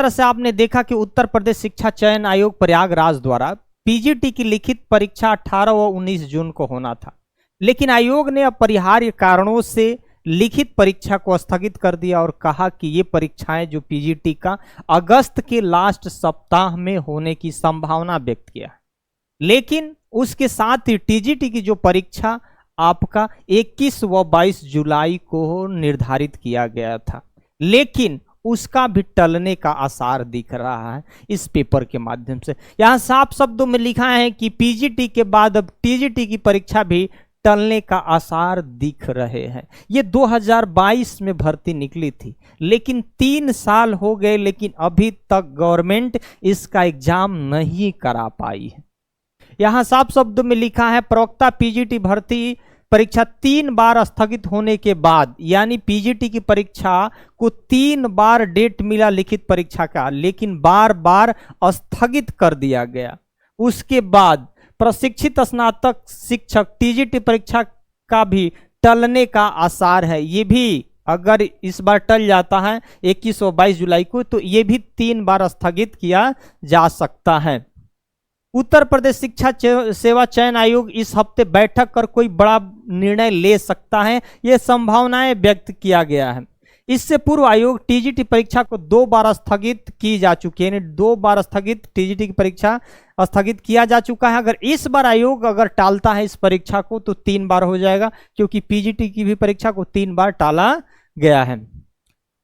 तरह से आपने देखा कि उत्तर प्रदेश शिक्षा चयन आयोग प्रयागराज द्वारा पीजीटी की लिखित परीक्षा 18 व 19 जून को होना था, लेकिन आयोग ने अपरिहार्य कारणों से लिखित परीक्षा को स्थगित कर दिया और कहा कि ये परीक्षाएं जो पीजीटी का अगस्त के लास्ट सप्ताह में होने की संभावना व्यक्त किया। लेकिन उसके साथ ही टीजीटी की जो परीक्षा आपका 21 व 22 जुलाई को निर्धारित किया गया था, लेकिन उसका भी टलने का आसार दिख रहा है इस पेपर के माध्यम से। यहां साफ शब्दों में लिखा है कि पीजीटी के बाद अब टीजीटी की परीक्षा भी टलने का आसार दिख रहे हैं। ये 2022 में भर्ती निकली थी, लेकिन 3 साल हो गए, लेकिन अभी तक गवर्नमेंट इसका एग्जाम नहीं करा पाई है। यहां साफ शब्दों में लिखा है, प्रवक्ता पीजीटी भर्ती परीक्षा 3 बार स्थगित होने के बाद, यानी पीजीटी की परीक्षा को 3 बार डेट मिला लिखित परीक्षा का, लेकिन बार बार स्थगित कर दिया गया। उसके बाद प्रशिक्षित स्नातक शिक्षक टीजीटी परीक्षा का भी टलने का आसार है। ये भी अगर इस बार टल जाता है 21 और 22 जुलाई को, तो ये भी 3 बार स्थगित किया जा सकता है। उत्तर प्रदेश शिक्षा सेवा चयन आयोग इस हफ्ते बैठक कर कोई बड़ा निर्णय ले सकता है, यह संभावनाएं व्यक्त किया गया है। इससे पूर्व आयोग टीजीटी परीक्षा को 2 बार स्थगित की जा चुकी है, यानी 2 बार स्थगित टीजीटी की परीक्षा स्थगित किया जा चुका है। अगर इस बार आयोग अगर टालता है इस परीक्षा को, तो 3 बार हो जाएगा, क्योंकि पीजीटी की भी परीक्षा को 3 बार टाला गया है।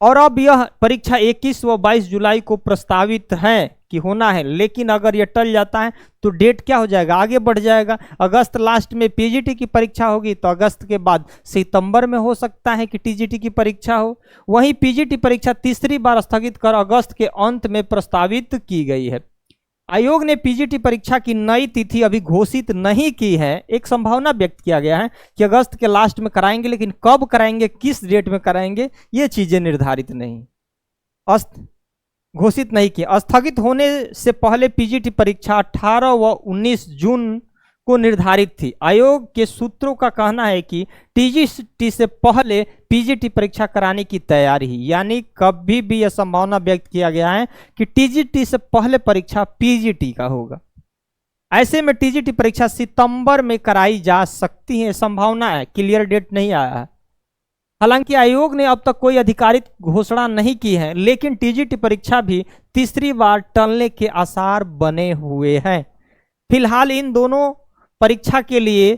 और अब यह परीक्षा 21 व 22 जुलाई को प्रस्तावित है कि होना है, लेकिन अगर यह टल जाता है तो डेट क्या हो जाएगा, आगे बढ़ जाएगा। अगस्त लास्ट में पीजीटी की परीक्षा होगी, तो अगस्त के बाद सितंबर में हो सकता है कि टीजीटी की परीक्षा हो। वहीं पीजीटी परीक्षा तीसरी बार स्थगित कर अगस्त के अंत में प्रस्तावित की गई है। आयोग ने पीजीटी परीक्षा की नई तिथि अभी घोषित नहीं की है। एक संभावना व्यक्त किया गया है कि अगस्त के लास्ट में कराएंगे, लेकिन कब कराएंगे, किस डेट में कराएंगे, ये चीजें निर्धारित नहीं घोषित नहीं की। स्थगित होने से पहले पीजीटी परीक्षा 18 व 19 जून को निर्धारित थी। आयोग के सूत्रों का कहना है कि टीजीटी से पहले पीजीटी परीक्षा कराने की तैयारी, यानी कभी भी यह संभावना व्यक्त किया गया है कि टीजीटी से पहले परीक्षा पीजीटी का होगा। ऐसे में टीजीटी परीक्षा सितंबर में कराई जा सकती है, संभावना है, क्लियर डेट नहीं आया है। हालांकि आयोग ने अब तक कोई आधिकारिक घोषणा नहीं की है, लेकिन टीजीटी परीक्षा भी तीसरी बार टलने के आसार बने हुए हैं। फिलहाल इन दोनों परीक्षा के लिए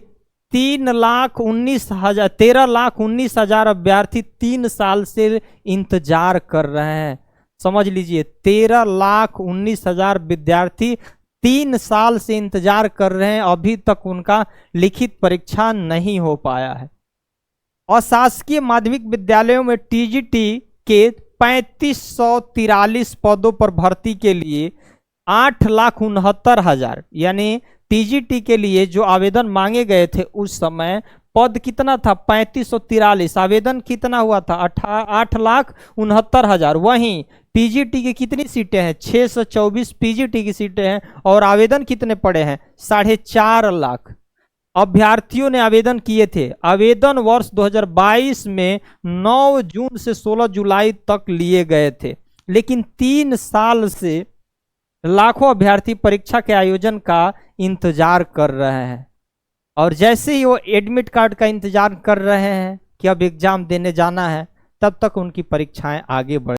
13,19,000 अभ्यर्थी 3 साल से इंतजार कर रहे हैं। समझ लीजिए, 13,19,000 विद्यार्थी 3 साल से इंतजार कर रहे हैं, अभी तक उनका लिखित परीक्षा नहीं हो पाया है। और शासकीय माध्यमिक विद्यालयों में टीजीटी के 3543 पदों पर भर्ती के लिए 8,69,000, यानी टीजीटी के लिए जो आवेदन मांगे गए थे उस समय पद कितना था, 3543। आवेदन कितना हुआ था, 8,69,000। वहीं पीजीटी की कितनी सीटें हैं, 624 पीजीटी की सीटें हैं, और आवेदन कितने पड़े हैं, 4.5 लाख अभ्यर्थियों ने आवेदन किए थे। आवेदन वर्ष 2022 में 9 जून से 16 जुलाई तक लिए गए थे, लेकिन 3 साल से लाखों अभ्यर्थी परीक्षा के आयोजन का इंतजार कर रहे हैं। और जैसे ही वो एडमिट कार्ड का इंतजार कर रहे हैं कि अब एग्जाम देने जाना है, तब तक उनकी परीक्षाएं आगे बढ़